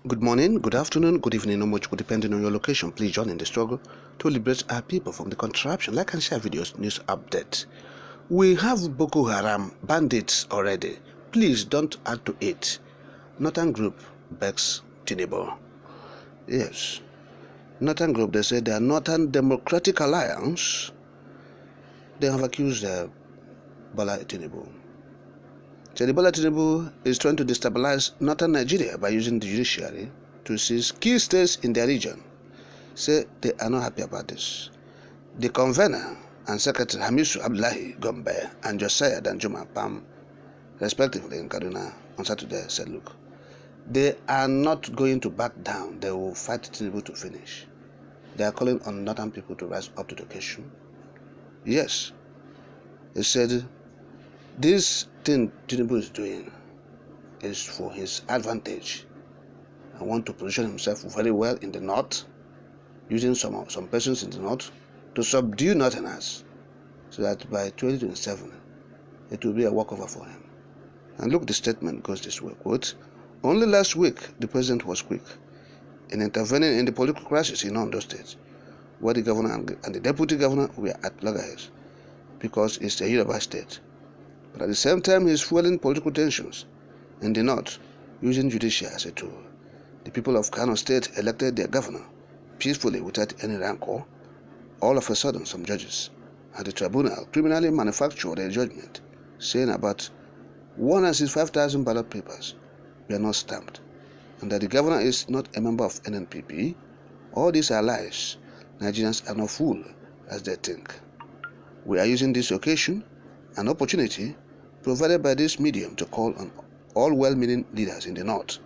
Good morning, good afternoon, good evening, or much depending on your location. Please join in the struggle to liberate our people from the contraption. Like and share videos, news update. We have Boko Haram bandits already. Please don't add to it. Northern Group begs Tinubu. Yes, Northern Group, they say their Northern Democratic Alliance, they have accused Bola Tinubu. So Bola Tinubu is trying to destabilize northern Nigeria by using the judiciary to seize key states in their region. Say they are not happy about this. The convener and secretary Hamisu Abdullahi Gombe and Josiah Danjuma Pam, respectively in Kaduna, on Saturday said, look, they are not going to back down. They will fight Tinubu to finish. They are calling on northern people to rise up to the occasion. Yes, he said, this thing Tinubu is doing is for his advantage. I want to position himself very well in the north, using some persons in the north to subdue northerners, so that by 2027 it will be a walkover for him. And look, the statement goes this way, quote, only last week the president was quick in intervening in the political crisis in Ondo State, where the governor and the deputy governor were at loggerheads, because it's a Yoruba state. But at the same time, he is fueling political tensions in the north using judiciary as a tool. The people of Kano State elected their governor peacefully without any rancor. All of a sudden, some judges at the tribunal criminally manufactured a judgment saying about 165,000 ballot papers were not stamped, and that the governor is not a member of NNPP. All these are lies. Nigerians are not fool as they think. We are using this occasion, an opportunity provided by this medium, to call on all well-meaning leaders in the north,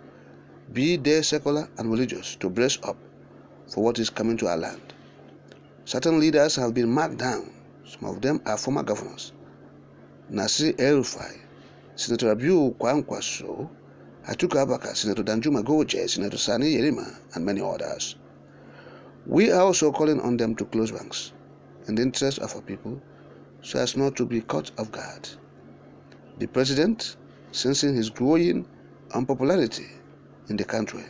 be they secular and religious, to brace up for what is coming to our land. Certain leaders have been marked down. Some of them are former governors. Nasir El-Rufai, Senator Abiu Kwankwaso, Atiku Abubakar, Senator Danjuma Goje, Senator Sani Yerima, and many others. We are also calling on them to close ranks in the interest of our people, so as not to be caught off guard. The president, sensing his growing unpopularity in the country,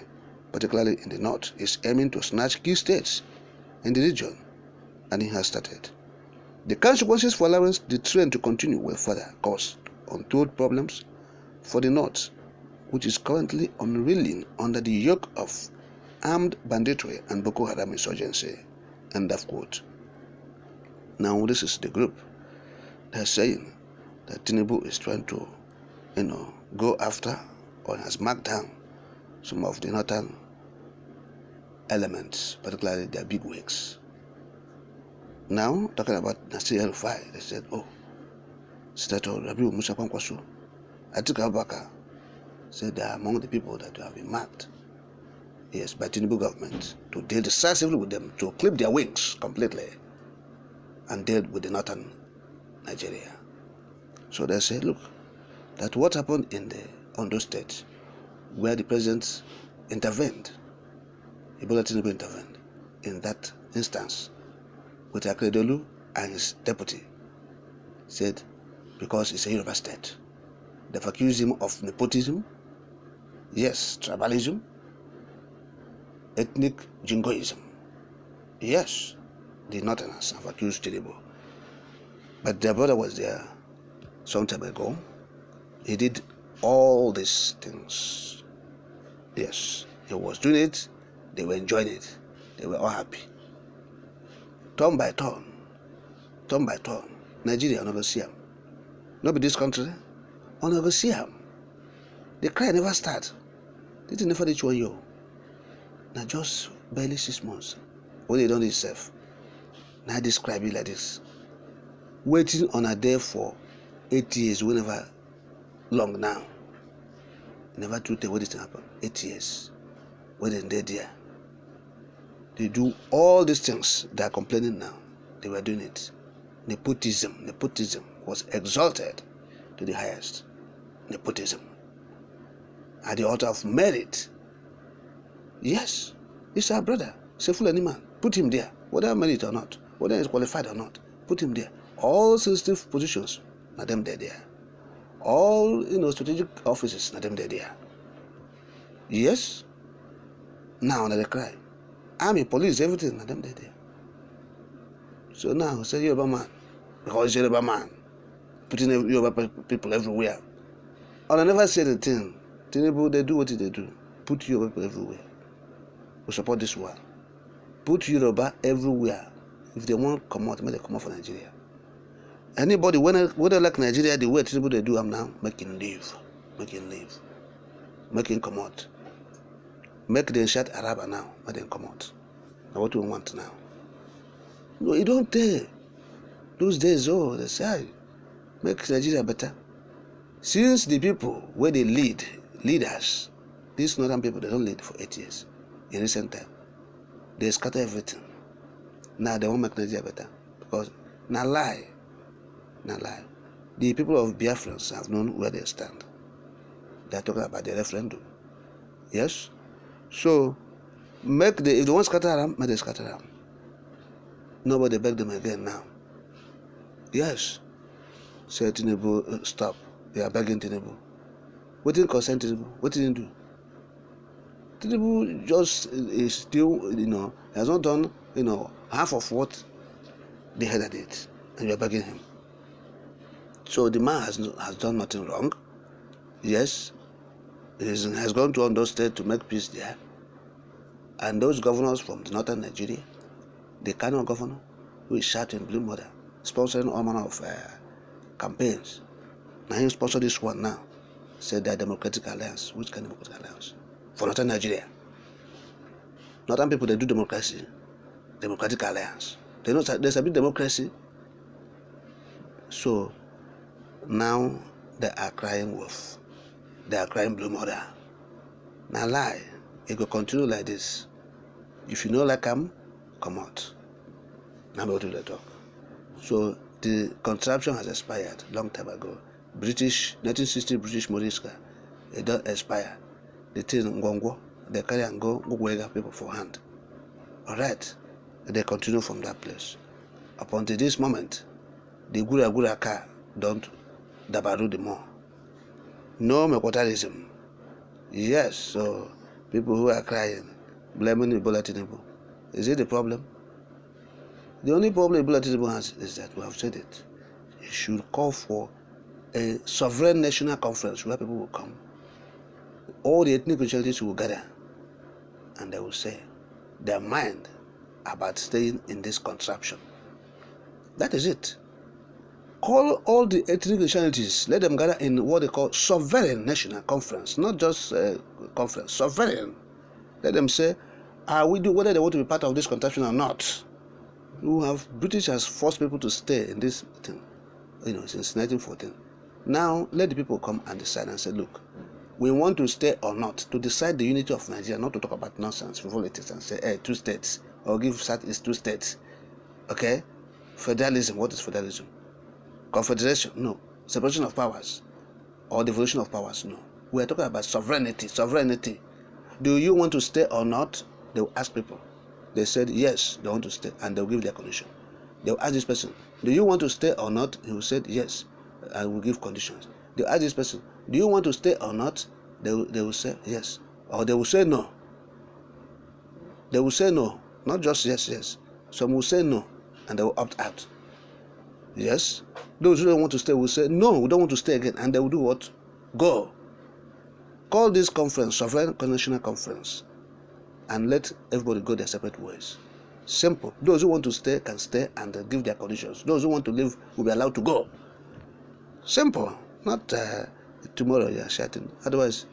particularly in the north, is aiming to snatch key states in the region, and he has started. The consequences for allowing the trend to continue will further cause untold problems for the north, which is currently unreeling under the yoke of armed banditry and Boko Haram insurgency. End of quote. Now this is the group they're saying that Tinubu is trying to, go after, or has marked down some of the northern elements, particularly their big wigs. Now, talking about Nasir El-Rufai, they said, Senator Rabiu Musa Kwankwaso, Atiku Abubakar, said they are among the people that have been marked, yes, by Tinubu government, to deal decisively with them, to clip their wings completely, and deal with the northern Nigeria. So they say, look, that what happened in the Ondo State, where the president intervened, Bola Tinubu intervened in that instance with Akeredolu and his deputy, said because it's a Yoruba state. They've accused him of nepotism, yes, tribalism, ethnic jingoism. Yes, the northerners have accused Tinubu. But their brother was there some time ago. He did all these things. Yes, he was doing it. They were enjoying it. They were all happy. Turn by turn, Nigeria never see him. Not be this country, on never see him. The cry never start. They didn't never reach 1 year. Now just barely 6 months. When they don't itself. Now describe it like this. Waiting on a day for 8 years, whenever long now. Never to tell what is happen. 8 years. Waiting there. They do all these things. They are complaining now. They were doing it. Nepotism was exalted to the highest. Nepotism. At the altar of merit. Yes, he's our brother. He's a Fulani man. Put him there. Whether merit or not, whether he's qualified or not, put him there. All sensitive positions, not them there. All strategic offices, not them there. Yes, Now they cry. Army, police, everything, na them they there. So now say Yoruba man, because Yoruba man, putting Yoruba people everywhere. And I never said a thing. Tinubu, they do what they do. Put Yoruba people everywhere. We support this one. Put Yoruba everywhere. If they want to come out, may they come out for Nigeria. Anybody, when they like Nigeria, the way Tinubu they do, I'm now making leave. Making come out. Make them shut Araba now, make them come out. Now what do we want now? No, you don't dare. Those days, they say, make Nigeria better. Since the people where they leaders, these northern people, they don't lead for 8 years. In recent time, they scatter everything. Now they won't make Nigeria better. Because, now lie. The people of Biafrans have known where they stand. They are talking about the referendum. Yes? So, if they want to scatter them, make them scatter them. Nobody beg them again now. Yes. Say Tinubu, stop. They are begging Tinubu. What didn't consent Tinubu? What didn't do? Tinubu just is still, has not done, half of what the header did. And you are begging him. So the man has done nothing wrong. Yes. He has gone to Ondo State to make peace there. And those governors from the northern Nigeria, the Kano governor, who is shouting blue mother, sponsoring all manner of campaigns. Now he sponsor this one now. Said that Democratic Alliance. Which kind of Democratic Alliance? For northern Nigeria. Northern people, they do democracy. Democratic Alliance. They know there's a bit democracy. So now they are crying wolf. They are crying blue mother. Now lie. It will continue like this. If you know like come out. Now what do they talk? So the contraption has expired long time ago. 1960 British Morisca. It don't expire. The thing Ngongo, they carry and go wake people for hand. Alright. They continue from that place. Up until this moment, the Gura car don't dabaru the more. No Mekotalism. Yes, so people who are crying, blaming Ebola Tinubu. Is it the problem? The only problem Ebola Tinubu has is that we have said it. It should call for a sovereign national conference where people will come. All the ethnic nationalities will gather and they will say their mind about staying in this contraption. That is it. Call all the ethnic nationalities, let them gather in what they call sovereign national conference, not just conference, sovereign. Let them say, whether they want to be part of this contraption or not. British has forced people to stay in this thing, since 1914. Now, let the people come and decide and say, look, we want to stay or not, to decide the unity of Nigeria, not to talk about nonsense, politics, and say, 2 states, or give Southeast 2 states. Okay? Federalism, what is federalism? Confederation, no. Separation of powers, or devolution of powers, no. We are talking about sovereignty. Do you want to stay or not? They will ask people. They said, yes, they want to stay, and they will give their condition. They will ask this person, do you want to stay or not? He will say, yes, I will give conditions. They will ask this person, do you want to stay or not? They will say, yes. Or they will say, no. They will say no, not just yes. Some will say no, and they will opt out. Yes. Those who don't want to stay will say, no, we don't want to stay again, and they will do what? Go. Call this conference, Sovereign National Conference, and let everybody go their separate ways. Simple. Those who want to stay can stay and give their conditions. Those who want to leave will be allowed to go. Simple. Not tomorrow you are shouting. Otherwise,